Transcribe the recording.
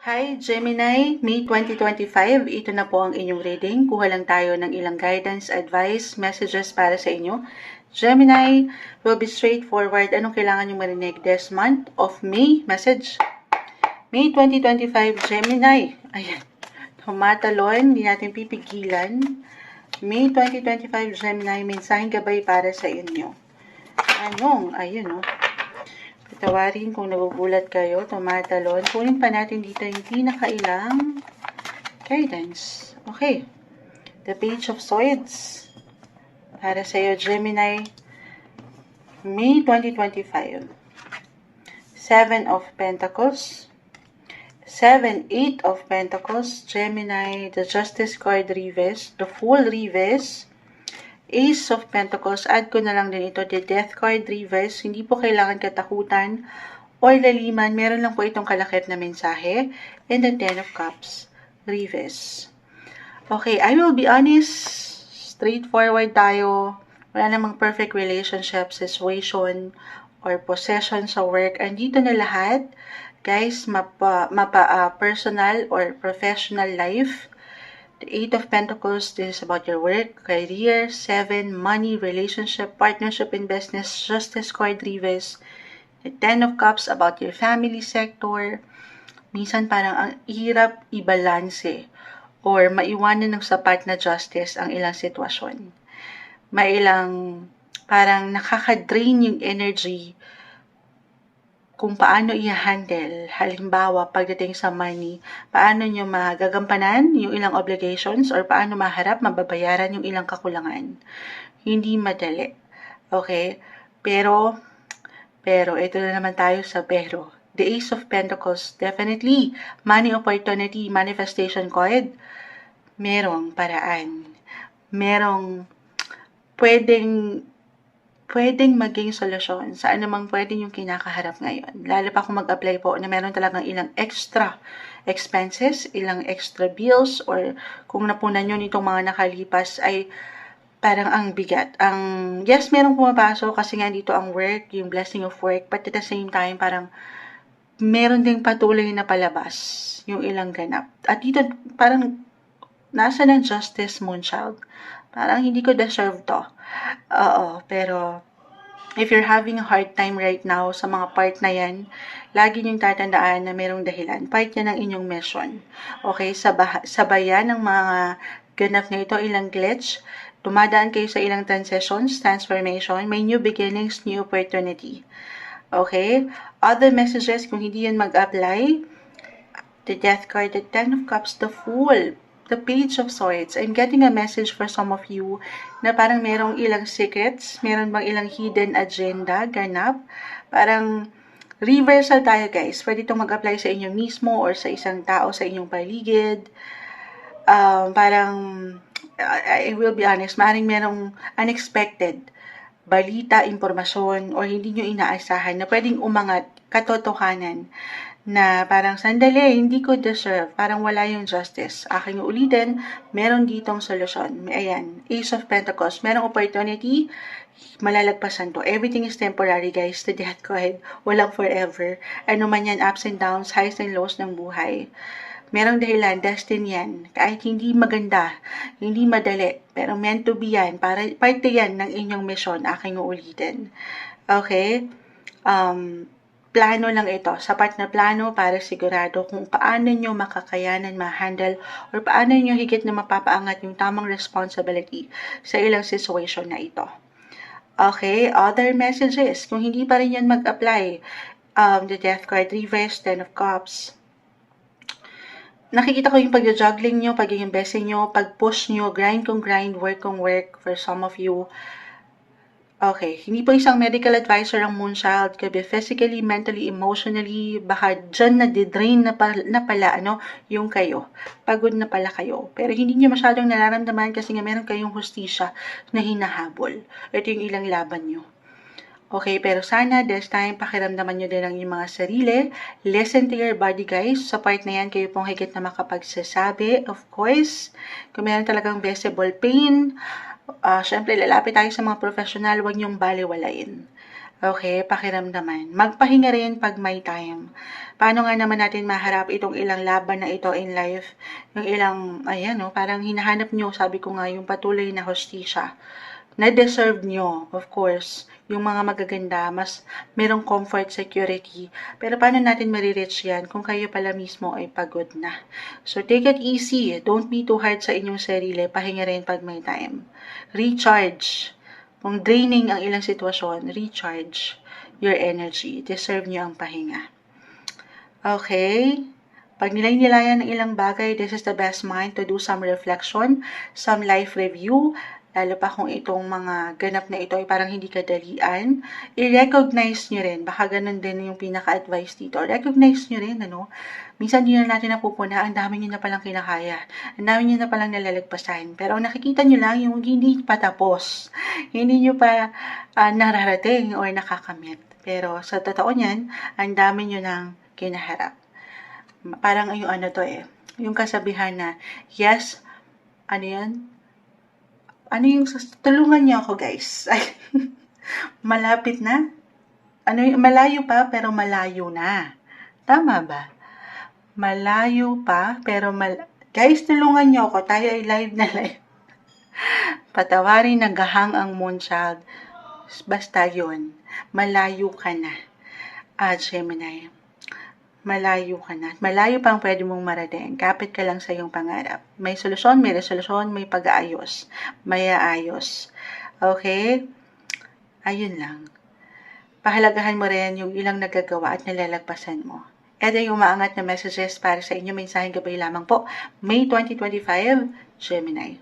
Hi Gemini, May 2025, ito na po ang inyong reading. Kuha lang tayo ng ilang guidance, advice, messages para sa inyo. Gemini, will be straightforward. Anong kailangan nyo marinig this month of May? Message. May 2025, Gemini. Ayan. Tumatalon, hindi natin pipigilan. May 2025, Gemini, mensaheng gabay para sa inyo. Ayun. Patawarin kung nagugulat kayo, tumatalon. Kunin pa natin dito yung pinakailang guidance. Okay. The Page of Swords. Para sa iyo, Gemini, May 2025. Seven of Pentacles. 7, 8 of Pentacles. Gemini, the Justice card reverse. The Fool reverse. Ace of Pentacles, add ko na lang din ito, the Death card reverse. Hindi po kailangan katakutan o laliman, meron lang po itong kalakip na mensahe. And the Ten of Cups reverse. Okay, I will be honest, straightforward tayo. Wala namang perfect relationship, situation, or possession sa work. Andito na lahat. Guys, personal or professional life. The Eight of Pentacles, this is about your work, career. 7, money, relationship, partnership in business, Justice card reverse. The Ten of Cups, about your family sector. Minsan parang ang hirap i-balanse or maiwanan ng sapat na justice ang ilang sitwasyon. Mailang parang nakaka-drain yung energy kung paano i-handle, halimbawa, pagdating sa money, paano nyo magagampanan yung ilang obligations or paano maharap, mababayaran yung ilang kakulangan. Hindi madali. Okay? Pero, ito na naman tayo sa pero. The Ace of Pentacles, definitely, money opportunity, manifestation card, merong paraan. Merong pwedeng maging solusyon sa anumang pwedeng yung kinakaharap ngayon. Lalo pa kung mag-apply po na meron talagang ilang extra expenses, ilang extra bills, or kung napunan nyo nitong mga nakalipas ay parang ang bigat. Yes, merong pumapasok kasi nga dito ang work, yung blessing of work, but at the same time, parang meron ding patuloy na palabas yung ilang ganap. At dito, parang nasa ng justice, Moonchild. Parang hindi ko deserve to. Oo, pero if you're having a hard time right now sa mga part na yan, lagi niyong tatandaan na merong dahilan. Part yan ng inyong mission. Okay, sabayan ng mga ganap na ito, ilang glitch, dumadaan kayo sa ilang transitions, transformation, may new beginnings, new opportunity. Okay? Other messages, kung hindi yan mag-apply, the Death card, the Ten of Cups, the Fool, the Page of Swords. I'm getting a message for some of you na parang merong ilang secrets, meron bang ilang hidden agenda, ganap. Parang reversal tayo, guys. Pwede itong mag-apply sa inyo mismo or sa isang tao sa inyong paligid. I will be honest, maaaring merong unexpected balita, impormasyon, o hindi nyo inaasahan na pwedeng umangat, katotohanan, na parang sandali, hindi ko deserve, parang wala yung justice. Aking ulitin, meron ditong solusyon. Ayan, Ace of Pentacles, merong opportunity, malalagpasan to. Everything is temporary, guys. The Death card, walang forever. Ano man yan, ups and downs, highs and lows ng buhay. Merong dahilan, destiny yan. Kahit hindi maganda, hindi madali, pero meant to be yan. Parte yan ng inyong mission, aking uulitin. Okay? Plano lang ito. Sapat na plano para sigurado kung paano nyo makakayanan, ma-handle, or paano nyo higit na mapapaangat yung tamang responsibility sa ilang situation na ito. Okay? Other messages. Kung hindi pa rin yan mag-apply, the Death card, reverse, Ten of Cups, nakikita ko yung pag-juggling nyo, pagiging busy nyo, pag-push nyo, grind kong grind, work kong work for some of you. Okay, hindi po isang medical advisor ang Moonchild. Could be physically, mentally, emotionally, baka dyan na-drain na pala, yung kayo. Pagod na pala kayo. Pero hindi nyo masyadong nararamdaman kasi nga meron kayong hustisya na hinahabol. Ito yung ilang laban nyo. Okay, pero sana this time pakiramdaman nyo din ang inyong mga sarili. Listen to your body, guys. Sa part na yan, kayo pong higit na makapagsasabi. Of course, kung meron talagang visible pain, syempre lalapit tayo sa mga professional, huwag nyong baliwalain. Okay, pakiramdaman. Magpahinga rin 'pag may time. Paano nga naman natin maharap itong ilang laban na ito in life, yung ilang ayan 'no, parang hinahanap niyo, sabi ko nga, yung patuloy na hustisya na deserve niyo, of course. Yung mga magaganda, mas merong comfort, security. Pero paano natin mare-reach yan kung kayo pala mismo ay pagod na? So, take it easy. Don't be too hard sa inyong sarili. Pahinga rin 'pag may time. Recharge. Kung draining ang ilang sitwasyon, recharge your energy. Deserve niyo ang pahinga. Okay? Pag nilay-nilayan ng ilang bagay, this is the best mind to do some reflection, some life review, lalo pa kung itong mga ganap na ito ay parang hindi kadalian. I-recognize nyo rin, baka ganun din yung pinaka-advice dito. Recognize nyo rin, ano? Minsan hindi na natin napupuna, ang dami nyo na palang kinakaya, ang dami nyo na palang nalalagpasan. Pero ang nakikita nyo lang yung hindi pa tapos, hindi nyo pa nararating or nakakamit. Pero sa totoo niyan, ang dami nyo nang kinaharap. Parang yung ano to yung kasabihan na, yes, ano yan? Ano yung, tulungan niyo ako guys. Malapit na? Ano yung, malayo pa pero malayo na. Tama ba? Malayo pa pero guys, tulungan niyo ako. Tayo ay live na live. Patawarin nagahang ang moonchild. Basta yun. Malayo ka na. Gemini. Malayo ka na. Malayo pang pwede mong marating. Kapit ka lang sa iyong pangarap. May solusyon, may resolusyon, may pag-aayos. May aayos. Okay? Ayun lang. Pahalagahan mo rin yung ilang nagagawa at nalalagpasan mo. Ito yung umaangat na messages para sa inyo. Mensaheng gabay lamang po. May 2025, Gemini.